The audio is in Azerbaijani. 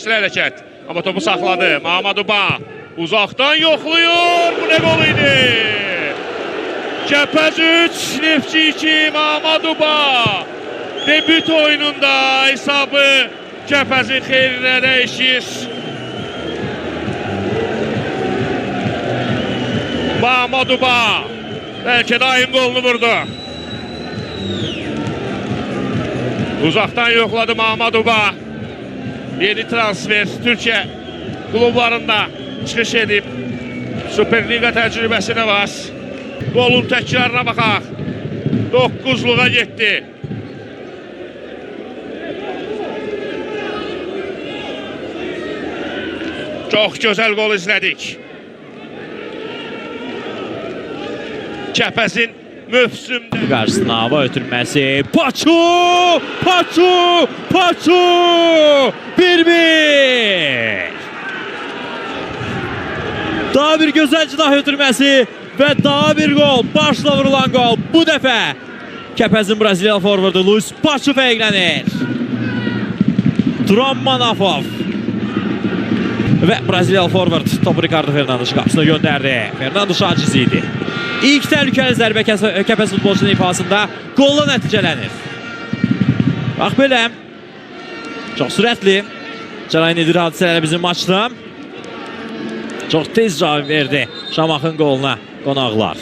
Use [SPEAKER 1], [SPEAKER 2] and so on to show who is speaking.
[SPEAKER 1] Təsirli hərəkət. Amma topu saxladı. Mamaduba uzaqdan yoxlayır. Bu nə qol idi? Kəpəz 3, Neftçi 2, Mamaduba. Debüt oyununda hesabı Kəpəzin xeyrinə dəyişir. Mamaduba bəlkə də ayın qolunu vurdu. Uzaqdan yoxladı Mamaduba. Yeni transfer Türkiyə klublarında çıxış edib. Superliga təcrübəsinə var. Qolun təkrarına baxaq. 9-luğa getdi. Çox gözəl qol izlədik. Kəpəzin mövsümdə
[SPEAKER 2] qarşısına hava ötürməsi. Paçu! 1-1. Daha bir gözəl cidah ötürməsi və daha bir gol. Başla vurulan gol. Bu dəfə Kəpəzin Braziliyalı forvardı Luis Paçu fərqlənir. Turan Manafov və Braziliyalı forvard topu Ricardo Fernandes qapısına göndərdi. Fernando şaciz idi. İlk təhlükəli zərbə Kəpəz futbolçunun ifasında qolla nəticələnir. Bax belə. Çox sürətli cərəyan edir hadisələrə bizim maçda. Çox tez cavab verdi Şamaxın qoluna qonaqlar.